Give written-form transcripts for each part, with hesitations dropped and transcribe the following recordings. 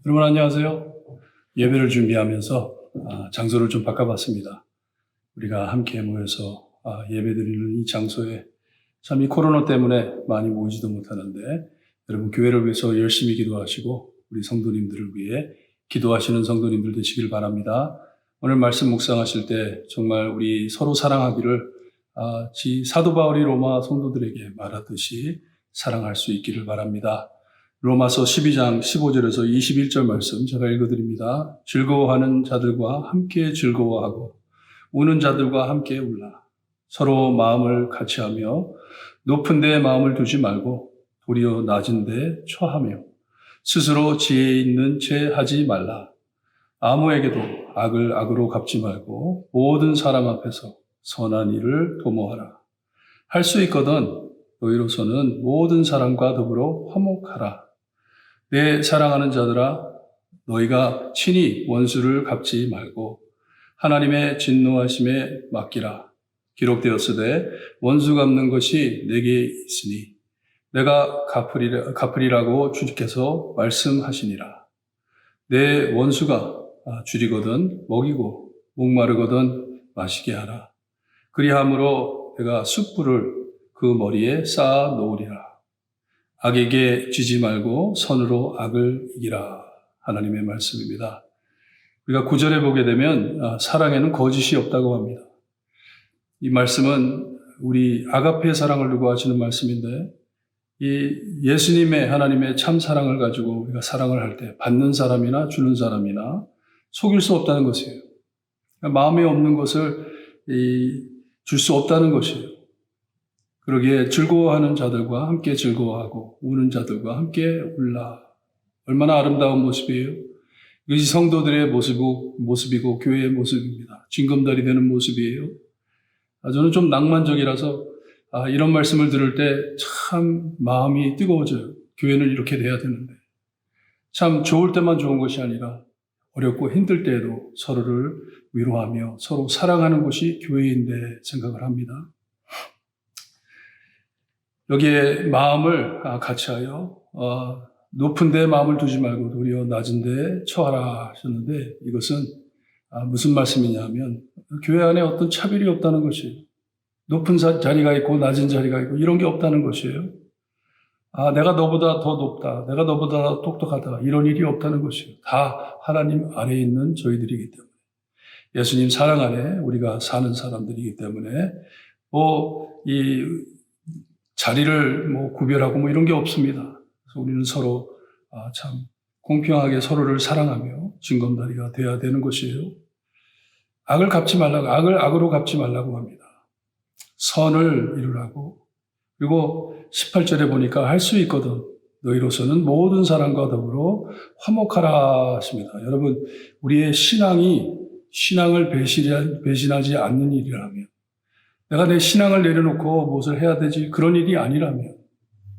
여러분 안녕하세요. 예배를 준비하면서 장소를 좀 바꿔봤습니다. 우리가 함께 모여서 예배드리는 이 장소에 참 이 코로나 때문에 많이 모이지도 못하는데 여러분 교회를 위해서 열심히 기도하시고 우리 성도님들을 위해 기도하시는 성도님들 되시길 바랍니다. 오늘 말씀 묵상하실 때 정말 우리 서로 사랑하기를 사도 바울이 로마 성도들에게 말하듯이 사랑할 수 있기를 바랍니다. 로마서 12장 15절에서 21절 말씀 제가 읽어드립니다. 즐거워하는 자들과 함께 즐거워하고 우는 자들과 함께 울라. 서로 마음을 같이하며 높은 데에 마음을 두지 말고 도리어 낮은 데에 처하며 스스로 지혜 있는 채 하지 말라. 아무에게도 악을 악으로 갚지 말고 모든 사람 앞에서 선한 일을 도모하라. 할 수 있거든 너희로서는 모든 사람과 더불어 화목하라. 내 사랑하는 자들아, 너희가 친히 원수를 갚지 말고 하나님의 진노하심에 맡기라. 기록되었으되 원수 갚는 것이 내게 있으니 내가 갚으리라고 주께서 말씀하시니라. 내 원수가 줄이거든 먹이고 목마르거든 마시게 하라. 그리함으로 내가 숯불을 그 머리에 쌓아 놓으리라. 악에게 지지 말고 선으로 악을 이기라. 하나님의 말씀입니다. 우리가 9절에 보게 되면 사랑에는 거짓이 없다고 합니다. 이 말씀은 우리 아가페 사랑을 두고 하시는 말씀인데 이 예수님의 하나님의 참 사랑을 가지고 우리가 사랑을 할 때 받는 사람이나 주는 사람이나 속일 수 없다는 것이에요. 마음에 없는 것을 줄 수 없다는 것이에요. 그러기에 즐거워하는 자들과 함께 즐거워하고 우는 자들과 함께 울라. 얼마나 아름다운 모습이에요. 이것이 성도들의 모습이고 교회의 모습입니다. 징검다리 되는 모습이에요. 저는 좀 낭만적이라서 이런 말씀을 들을 때 참 마음이 뜨거워져요. 교회는 이렇게 돼야 되는데. 참 좋을 때만 좋은 것이 아니라 어렵고 힘들 때에도 서로를 위로하며 서로 사랑하는 곳이 교회인데 생각을 합니다. 여기에 마음을 같이하여 높은 데에 마음을 두지 말고 도리어 낮은 데에 처하라 하셨는데 이것은 무슨 말씀이냐면 교회 안에 어떤 차별이 없다는 것이에요. 높은 자리가 있고 낮은 자리가 있고 이런 게 없다는 것이에요. 내가 너보다 더 높다. 내가 너보다 더 똑똑하다. 이런 일이 없다는 것이에요. 다 하나님 안에 있는 저희들이기 때문에. 예수님 사랑 안에 우리가 사는 사람들이기 때문에 이 자리를 구별하고 이런 게 없습니다. 그래서 우리는 서로 참 공평하게 서로를 사랑하며 징검다리가 되어야 되는 것이에요. 악을 갚지 말라고, 악을 악으로 갚지 말라고 합니다. 선을 이루라고. 그리고 18절에 보니까 할 수 있거든 너희로서는 모든 사람과 더불어 화목하라 하십니다. 여러분, 우리의 신앙을 배신하지 않는 일이라면, 내가 내 신앙을 내려놓고 무엇을 해야 되지? 그런 일이 아니라면,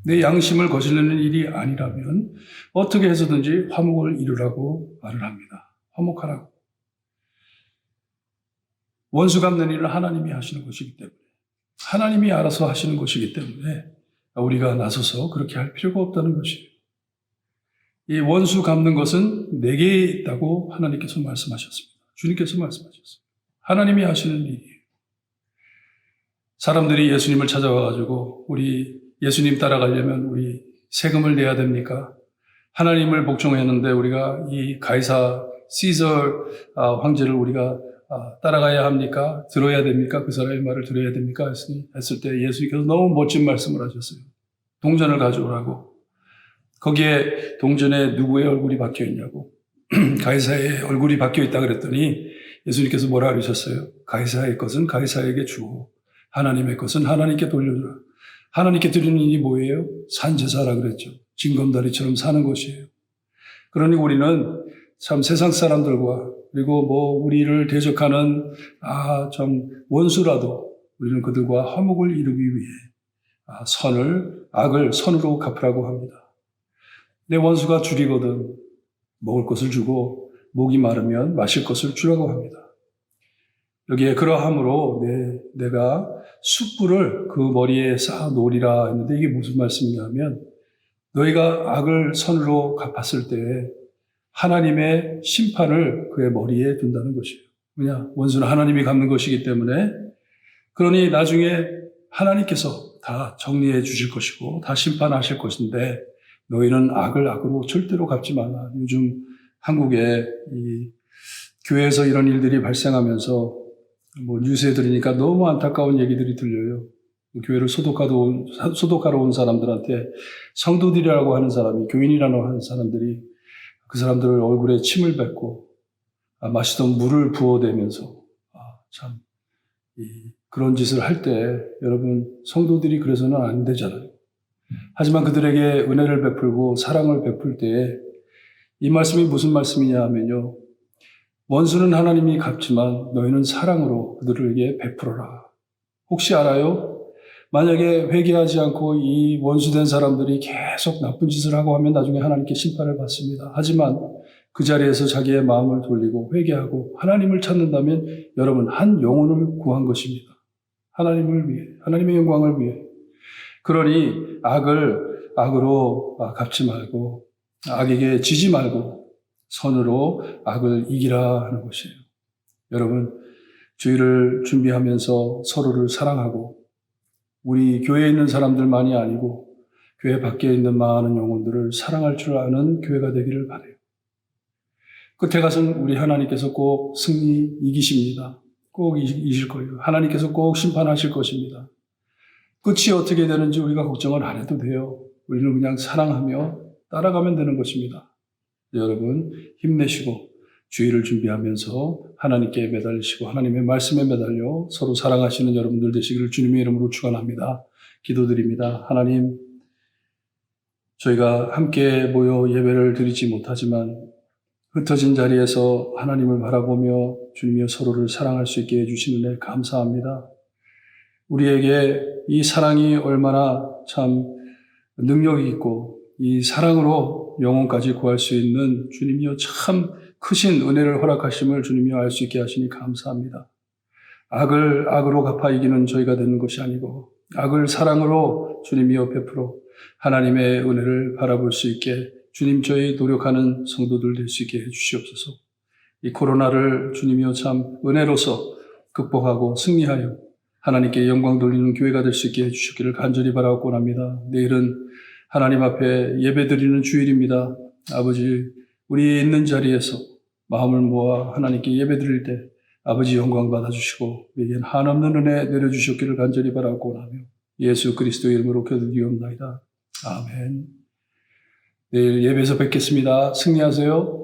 내 양심을 거스르는 일이 아니라면 어떻게 해서든지 화목을 이루라고 말을 합니다. 화목하라고. 원수 갚는 일을 하나님이 하시는 것이기 때문에, 하나님이 알아서 하시는 것이기 때문에 우리가 나서서 그렇게 할 필요가 없다는 것이에요. 이 원수 갚는 것은 내게 있다고 하나님께서 말씀하셨습니다. 주님께서 말씀하셨습니다. 하나님이 하시는 일이에요. 사람들이 예수님을 찾아와가지고 우리 예수님 따라가려면 우리 세금을 내야 됩니까? 하나님을 복종했는데 우리가 이 가이사 시저 황제를 우리가 따라가야 합니까? 들어야 됩니까? 그 사람의 말을 들어야 됩니까? 했을 때 예수님께서 너무 멋진 말씀을 하셨어요. 동전을 가져오라고. 거기에 동전에 누구의 얼굴이 박혀 있냐고. 가이사의 얼굴이 박혀 있다 그랬더니 예수님께서 뭐라 그러셨어요? 가이사의 것은 가이사에게 주고 하나님의 것은 하나님께 돌려주라. 하나님께 드리는 일이 뭐예요? 산제사라 그랬죠. 징검다리처럼 사는 것이에요. 그러니 우리는 참 세상 사람들과 그리고 우리를 대적하는 좀 원수라도 우리는 그들과 화목을 이루기 위해 악을 선으로 갚으라고 합니다. 내 원수가 줄이거든 먹을 것을 주고 목이 마르면 마실 것을 주라고 합니다. 여기에 그러함으로 내가 숯불을 그 머리에 쌓아 놓으리라 했는데 이게 무슨 말씀이냐면 너희가 악을 선으로 갚았을 때 하나님의 심판을 그의 머리에 둔다는 것이에요. 왜냐? 원수는 하나님이 갚는 것이기 때문에. 그러니 나중에 하나님께서 다 정리해 주실 것이고 다 심판하실 것인데 너희는 악을 악으로 절대로 갚지 마라. 요즘 한국에 이 교회에서 이런 일들이 발생하면서 뭐 뉴스에 들으니까 너무 안타까운 얘기들이 들려요. 교회를 소독하러 온 사람들한테 성도들이라고 하는 사람이, 교인이라고 하는 사람들이 그 사람들을 얼굴에 침을 뱉고 마시던 물을 부어대면서 참 그런 짓을 할 때 여러분 성도들이 그래서는 안 되잖아요. 하지만 그들에게 은혜를 베풀고 사랑을 베풀 때에 이 말씀이 무슨 말씀이냐 하면요. 원수는 하나님이 갚지만 너희는 사랑으로 그들에게 베풀어라. 혹시 알아요? 만약에 회개하지 않고 이 원수된 사람들이 계속 나쁜 짓을 하고 하면 나중에 하나님께 심판을 받습니다. 하지만 그 자리에서 자기의 마음을 돌리고 회개하고 하나님을 찾는다면 여러분 한 영혼을 구한 것입니다. 하나님을 위해, 하나님의 영광을 위해. 그러니 악을 악으로 갚지 말고 악에게 지지 말고 선으로 악을 이기라 하는 것이에요. 여러분 주일을 준비하면서 서로를 사랑하고 우리 교회에 있는 사람들만이 아니고 교회 밖에 있는 많은 영혼들을 사랑할 줄 아는 교회가 되기를 바라요. 끝에 가서는 우리 하나님께서 꼭 승리 이기십니다. 꼭 이기실 거예요. 하나님께서 꼭 심판하실 것입니다. 끝이 어떻게 되는지 우리가 걱정을 안 해도 돼요. 우리는 그냥 사랑하며 따라가면 되는 것입니다. 여러분 힘내시고 주일을 준비하면서 하나님께 매달리시고 하나님의 말씀에 매달려 서로 사랑하시는 여러분들 되시기를 주님의 이름으로 축원합니다. 기도드립니다. 하나님, 저희가 함께 모여 예배를 드리지 못하지만 흩어진 자리에서 하나님을 바라보며 주님이여 서로를 사랑할 수 있게 해주시는 데 감사합니다. 우리에게 이 사랑이 얼마나 참 능력이 있고 이 사랑으로 영혼까지 구할 수 있는 주님이여 참 크신 은혜를 허락하심을 주님이여 알 수 있게 하시니 감사합니다. 악을 악으로 갚아 이기는 저희가 되는 것이 아니고 악을 사랑으로 주님이여 베풀어 하나님의 은혜를 바라볼 수 있게 주님 저희 노력하는 성도들 될 수 있게 해주시옵소서. 이 코로나를 주님이여 참 은혜로서 극복하고 승리하여 하나님께 영광 돌리는 교회가 될 수 있게 해주시기를 간절히 바라고 원합니다. 내일은 하나님 앞에 예배드리는 주일입니다. 아버지, 우리 있는 자리에서 마음을 모아 하나님께 예배드릴 때 아버지 영광 받아주시고 우리에겐 한없는 은혜 내려주셨기를 간절히 바라고 원하며 예수 그리스도의 이름으로 기도드리옵나이다. 아멘. 내일 예배에서 뵙겠습니다. 승리하세요.